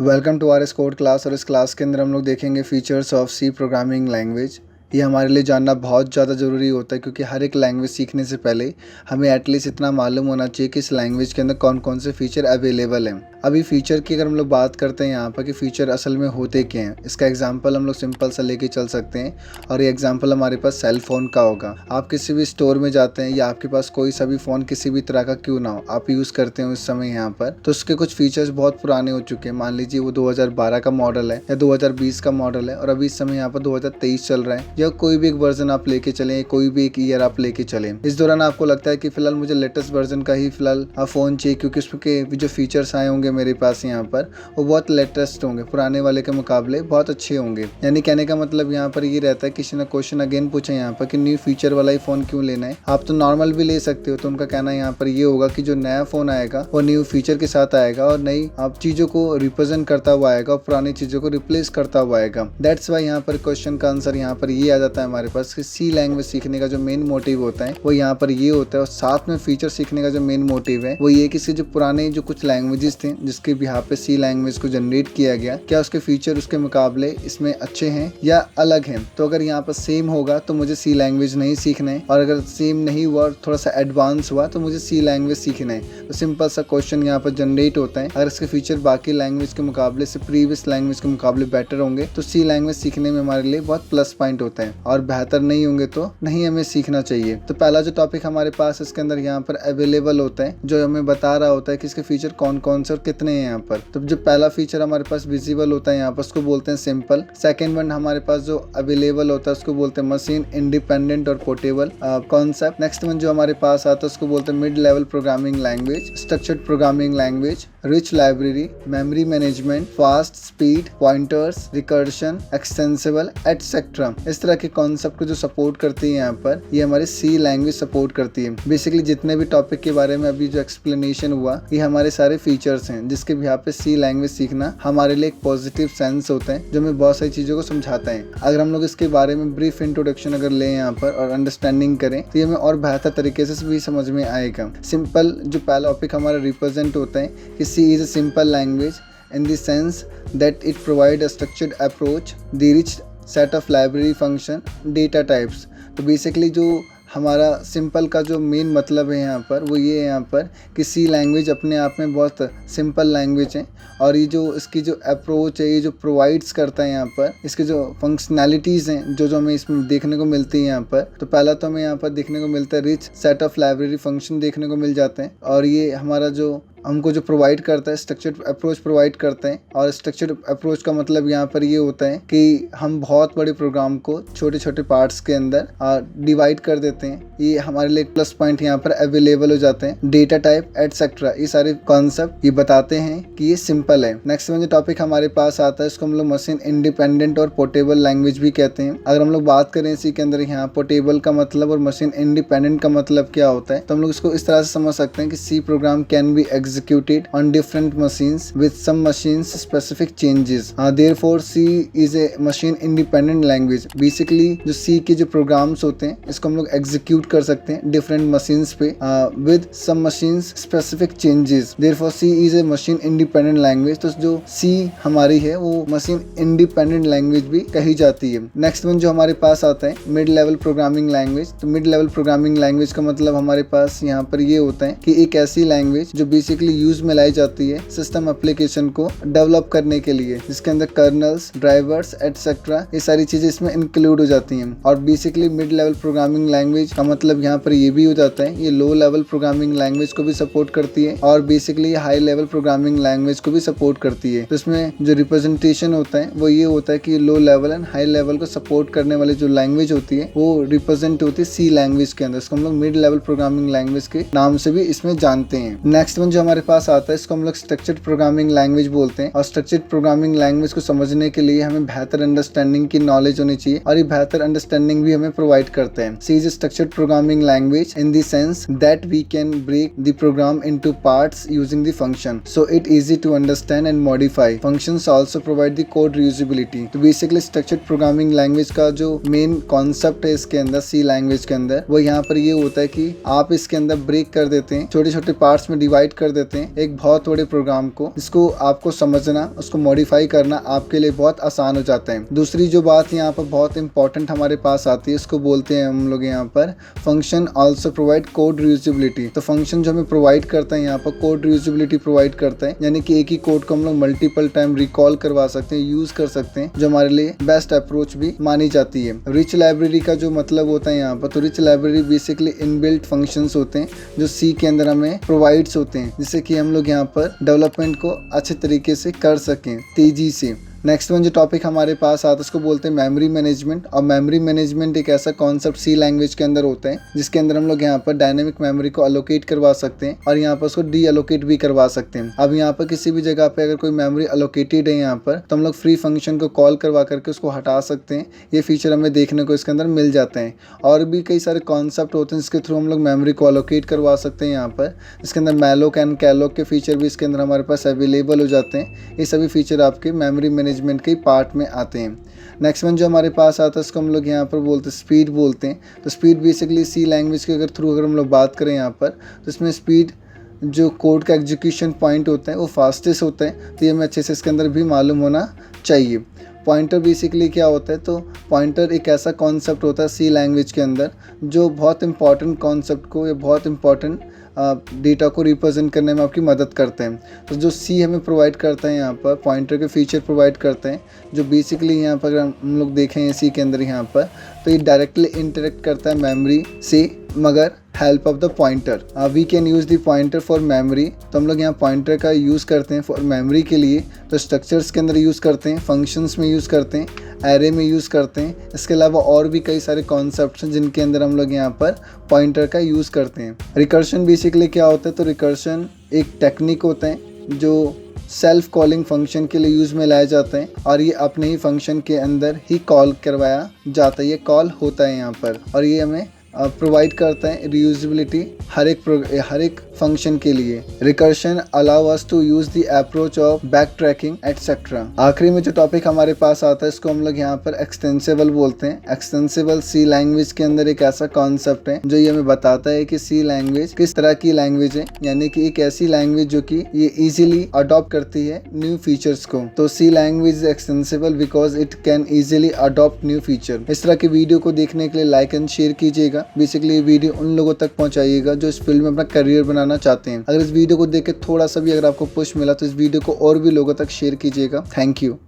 Welcome to R S code class. और इस class के अंदर हम लोग देखेंगे features of C programming language. ये हमारे लिए जानना बहुत ज़्यादा ज़रूरी होता है क्योंकि हर एक लैंग्वेज सीखने से पहले हमें एटलीस्ट इतना मालूम होना चाहिए कि इस लैंग्वेज के अंदर कौन कौन से फ़ीचर अवेलेबल हैं। अभी फ़ीचर की अगर हम लोग बात करते हैं यहाँ पर कि फ़ीचर असल में होते क्या हैं, इसका एग्जांपल हम लोग सिंपल सा लेके चल सकते हैं। और ये एग्जांपल हमारे पास सेल फ़ोन का होगा। आप किसी भी स्टोर में जाते हैं या आपके पास कोई सा भी फ़ोन किसी भी तरह का क्यों ना हो, आप यूज़ करते हैं उस समय यहाँ पर, तो उसके कुछ फ़ीचर्स बहुत पुराने हो चुके हैं। मान लीजिए वो 2012 का मॉडल है या 2020 का मॉडल है और अभी इस समय यहाँ पर 2023 चल रहा है, या कोई भी एक वर्जन आप लेके चलें, कोई भी एक ईयर आप लेके चलें। इस दौरान आपको लगता है कि फिलहाल मुझे लेटेस्ट वर्जन का ही फिलहाल फ़ोन चाहिए क्योंकि उसके जो फीचर्स आए होंगे मेरे पास यहाँ पर वो बहुत लेटेस्ट होंगे, पुराने वाले के मुकाबले बहुत अच्छे होंगे। यानी कहने का मतलब यहाँ पर ये रहता है, किसी ने क्वेश्चन अगेन पूछा यहाँ पर कि न्यू फीचर वाला ही फ़ोन क्यों लेना है, आप तो नॉर्मल भी ले सकते हो। तो उनका कहना यहाँ पर ये होगा कि जो नया फ़ोन आएगा वो न्यू फीचर के साथ आएगा और नई आप चीज़ों को रिप्रेजेंट करता हुआ आएगा और पुरानी चीज़ों को रिप्लेस करता हुआ आएगा। दैट्स वाई यहाँ पर क्वेश्चन का आंसर यहाँ पर ये आ जाता है हमारे पास कि सी लैंग्वेज सीखने का जो मेन मोटिव होता है वो यहाँ पर ये होता है। और साथ में फीचर सीखने का जो मेन मोटिव है वो ये कि इसके जो पुराने जो कुछ लैंग्वेजेस थे जिसके यहाँ पे सी लैंग्वेज को जनरेट किया गया, क्या उसके फीचर उसके मुकाबले इसमें अच्छे हैं या अलग हैं। तो अगर यहाँ पर सेम होगा तो मुझे सी लैंग्वेज नहीं सीखना है, और अगर सेम नहीं हुआ और थोड़ा सा एडवांस हुआ तो मुझे सी लैंग्वेज सीखना है। तो सिंपल सा क्वेश्चन यहाँ पर जनरेट होता है, अगर इसके फीचर बाकी लैंग्वेज के मुकाबले से प्रीवियस लैंग्वेज के मुकाबले बेटर होंगे तो सी लैंग्वेज सीखने में हमारे लिए बहुत प्लस पॉइंट होता है, और बेहतर नहीं होंगे तो नहीं हमें सीखना चाहिए। तो पहला जो टॉपिक हमारे पास इसके अंदर यहाँ पर अवेलेबल होता है, जो हमें बता रहा होता है कि इसके फीचर कौन कौन से और कितने हैं यहाँ पर। तो जो पहला फीचर हमारे पास विजिबल होता है यहाँ पर उसको बोलते हैं सिंपल। सेकंड वन हमारे पास जो अवेलेबल होता है उसको बोलते हैं मशीन इंडिपेंडेंट और पोर्टेबल कॉन्सेप्ट। नेक्स्ट वन जो हमारे पास आता है उसको बोलते हैं mid level programming language, structured programming language, rich library, memory management, fast speed, pointers, recursion, extensible etcetera. इस तरह के कॉन्सेप्ट को जो सपोर्ट करती है यहाँ पर ये हमारी सी लैंग्वेज सपोर्ट करती है। बेसिकली जितने भी टॉपिक के बारे में अभी जो एक्सप्लेनेशन हुआ ये हमारे सारे फीचर्स हैं जिसके यहाँ पे सी लैंग्वेज सीखना हमारे लिए एक पॉजिटिव सेंस होता है जो हमें बहुत सारी चीज़ों को समझाता है। अगर हम लोग इसके बारे में ब्रीफ इंट्रोडक्शन अगर लें यहाँ पर और अंडरस्टैंडिंग करें तो ये हमें और बेहतर तरीके से भी समझ में आएगा। सिंपल जो पहला टॉपिक हमारा रिप्रेजेंट होता है कि C is a simple language in the sense that it provides a structured approach, the rich set of library function, data types। तो बेसिकली जो हमारा सिंपल का जो मेन मतलब है यहाँ पर वो ये है यहाँ पर कि सी लैंग्वेज अपने आप में बहुत सिंपल लैंग्वेज है, और ये जो इसकी जो अप्रोच है ये जो प्रोवाइड्स करता है यहाँ पर इसके जो फंक्शनैलिटीज़ हैं जो हमें इसमें देखने को मिलती है यहाँ पर। तो पहला तो हमें यहाँ पर देखने को मिलता है rich set of library function देखने को मिल जाते हैं, और ये हमारा जो हमको जो प्रोवाइड करता है स्ट्रक्चर्ड अप्रोच प्रोवाइड करता है। और स्ट्रक्चर्ड अप्रोच का मतलब यहाँ पर ये होता है कि हम बहुत बड़े प्रोग्राम को छोटे छोटे पार्ट्स के अंदर डिवाइड कर देते हैं। ये हमारे लिए प्लस पॉइंट यहाँ पर अवेलेबल हो जाते हैं। डेटा टाइप एटसेट्रा ये सारे कॉन्सेप्ट ये बताते हैं कि ये सिंपल है। नेक्स्ट में जो टॉपिक हमारे पास आता है इसको हम लोग मशीन इंडिपेंडेंट और पोर्टेबल लैंग्वेज भी कहते हैं। अगर हम लोग बात करें इसी के अंदर यहाँ पोर्टेबल का मतलब और मशीन इंडिपेंडेंट का मतलब क्या होता है, तो हम लोग इसको इस तरह से समझ सकते हैं कि C program can be executed on different machines with some machines specific changes. Therefore C is a machine independent language। Basically जो C के जो programs होते हैं इसको हम लोग execute कर सकते हैं different machines पे with some machines specific changes। Therefore C is a machine independent language। तो जो C हमारी है वो machine independent language भी कही जाती है। नेक्स्ट वन जो हमारे पास आता है मिड लेवल प्रोग्रामिंग लैंग्वेज। तो मिड लेवल प्रोग्रामिंग लैंग्वेज का मतलब हमारे पास यहाँ पर ये होता है कि एक ऐसी लैंग्वेज जो बेसिकली यूज में लाई जाती है सिस्टम एप्लीकेशन को डेवलप करने के लिए, जिसके अंदर कर्नल्स, ड्राइवर्स एटसेट्रा ये सारी चीजें इसमें इंक्लूड हो जाती हैं। और basically mid level programming language का मतलब यहाँ पर ये भी हो जाता है ये लो लेवल प्रोग्रामिंग लैंग्वेज को भी सपोर्ट करती है और basically high level programming language को भी सपोर्ट करती है। तो इसमें जो रिप्रेजेंटेशन होता है वो ये होता है कि low level and high level को सपोर्ट करने वाली जो लैंग्वेज होती है वो रिप्रेजेंट होती है सी लैंग्वेज के अंदर। इसको हम लोग मिड लेवल प्रोग्रामिंग लैंग्वेज के नाम से भी इसमें जानते हैं। नेक्स्ट वन जो हमारे पास आता है इसको हम लोग स्ट्रक्चर्ड प्रोग्रामिंग लैंग्वेज बोलते हैं। और स्ट्रक्चर्ड प्रोग्रामिंग लैंग्वेज को समझने के लिए हमें बेहतर अंडरस्टैंडिंग की नॉलेज होनी चाहिए, और ये बेहतर अंडरस्टैंडिंग भी हमें प्रोवाइड करते हैं। C is a structured programming language in the sense that we can break the program into parts using the function, so it easy to understand and modify. Functions also provide the code reusability. तो basically structured programming language का जो main concept है इसके अंदर सी language के अंदर वो यहाँ पर ये होता है कि आप इसके अंदर ब्रेक कर देते हैं, छोटे छोटे पार्ट्स में डिवाइड कर देते हैं एक बहुत बड़े प्रोग्राम को, इसको आपको समझना, उसको मॉडिफाई करना आपके लिए बहुत आसान हो जाता है। दूसरी जो बात यहाँ पर बहुत इंपॉर्टेंट हमारे पास आती है, इसको बोलते हैं हम लोग यहाँ पर function also provide code reusability. तो फंक्शन जो हमें प्रोवाइड करता है यहाँ पर कोड रीयूजेबिलिटी प्रोवाइड करता है, यानी कि एक ही कोड को हम लोग मल्टीपल टाइम रिकॉल करवा सकते हैं, यूज कर सकते हैं, जो हमारे लिए बेस्ट अप्रोच भी मानी जाती है। रिच लाइब्रेरी का जो मतलब होता है यहाँ पर, तो rich library basically inbuilt functions होते हैं जो सी के अंदर हमें प्रोवाइड्स होते हैं, जिससे कि हम लोग यहाँ पर डेवलपमेंट को अच्छे तरीके से कर सकें तेजी से। नेक्स्ट वन जो टॉपिक हमारे पास आता है उसको बोलते हैं मेमोरी मैनेजमेंट। और मेमोरी मैनेजमेंट एक ऐसा कॉन्सेप्ट सी लैंग्वेज के अंदर होता है जिसके अंदर हम लोग यहाँ पर डायनेमिक मेमोरी को अलोकेट करवा सकते हैं और यहाँ पर उसको डी अलोकेट भी करवा सकते हैं। अब यहाँ पर किसी भी जगह पे अगर कोई मेमोरी अलोकेटेड है यहाँ पर, तो हम लोग फ्री फंक्शन को कॉल करवा करके उसको हटा सकते हैं। ये फीचर हमें देखने को इसके अंदर मिल जाता है। और भी कई सारे कॉन्सेप्ट होते हैं जिसके थ्रू हम लोग मेमोरी को अलोकेट करवा सकते हैं यहाँ पर, इसके अंदर मैलोक एंड कैलोक के फीचर भी इसके अंदर हमारे पास अवेलेबल हो जाते हैं। ये सभी फीचर आपके मेमोरी मैनेजमेंट के पार्ट में आते हैं। नेक्स्ट वन जो हमारे पास आता है उसको हम लोग यहाँ पर बोलते हैं स्पीड बोलते हैं। तो स्पीड बेसिकली सी लैंग्वेज के थ्रू अगर हम लोग बात करें यहाँ पर, तो इसमें स्पीड जो कोड का एग्जीक्यूशन पॉइंट होता है वो फास्टेस्ट होता है। तो ये हमें अच्छे से इसके अंदर भी मालूम होना चाहिए। पॉइंटर बेसिकली क्या होता है, तो पॉइंटर एक ऐसा कॉन्सेप्ट होता है सी लैंग्वेज के अंदर जो बहुत इंपॉर्टेंट कॉन्सेप्ट को या बहुत इंपॉर्टेंट डेटा को रिप्रेजेंट करने में आपकी मदद करते हैं। तो जो सी हमें प्रोवाइड करता है यहाँ पर पॉइंटर के फीचर प्रोवाइड करते हैं, जो बेसिकली यहाँ पर अगर हम लोग देखें सी के अंदर यहाँ पर, तो ये डायरेक्टली इंटरेक्ट करता है मेमोरी से, मगर help of the pointer. We can use the pointer for memory. तो हम लोग यहाँ पॉइंटर का यूज़ करते हैं फॉर मेमोरी के लिए। तो स्ट्रक्चर्स के अंदर यूज़ करते हैं, फंक्शंस में यूज़ करते हैं, एरे में यूज़ करते हैं। इसके अलावा और भी कई सारे कॉन्सेप्ट्स हैं जिनके अंदर हम लोग यहाँ पर पॉइंटर का यूज़ करते हैं। रिकर्शन बेसिकली क्या होता है, तो रिकर्शन एक टेक्निक होता है जो सेल्फ कॉलिंग फंक्शन के लिए यूज़ में लाया जाता है और ये अपने ही फंक्शन के अंदर ही कॉल करवाया जाता है। ये कॉल होता है यहाँ पर और ये हमें प्रोवाइड करता है रीयूजेबिलिटी हर एक फंक्शन के लिए। Recursion allow us to use the approach of back tracking etcetera. आखिरी में जो टॉपिक हमारे पास आता है इसको हम लोग यहाँ पर एक्सटेंसिबल बोलते हैं। एक्सटेंसिबल सी लैंग्वेज के अंदर एक ऐसा कॉन्सेप्ट है जो ये हमें बताता है कि सी लैंग्वेज किस तरह की लैंग्वेज है, यानी कि एक ऐसी लैंग्वेज जो कि ये इजीली अडॉप्ट करती है न्यू फीचर्स को। तो C language is extensible because it can easily adopt new feature. इस तरह की वीडियो को देखने के लिए लाइक एंड शेयर कीजिएगा। बेसिकली ये वीडियो उन लोगों तक पहुंचाइएगा जो इस फील्ड में अपना करियर बनाना चाहते हैं। अगर इस वीडियो को देख के थोड़ा सा भी अगर आपको पुश मिला तो इस वीडियो को और भी लोगों तक शेयर कीजिएगा। Thank you.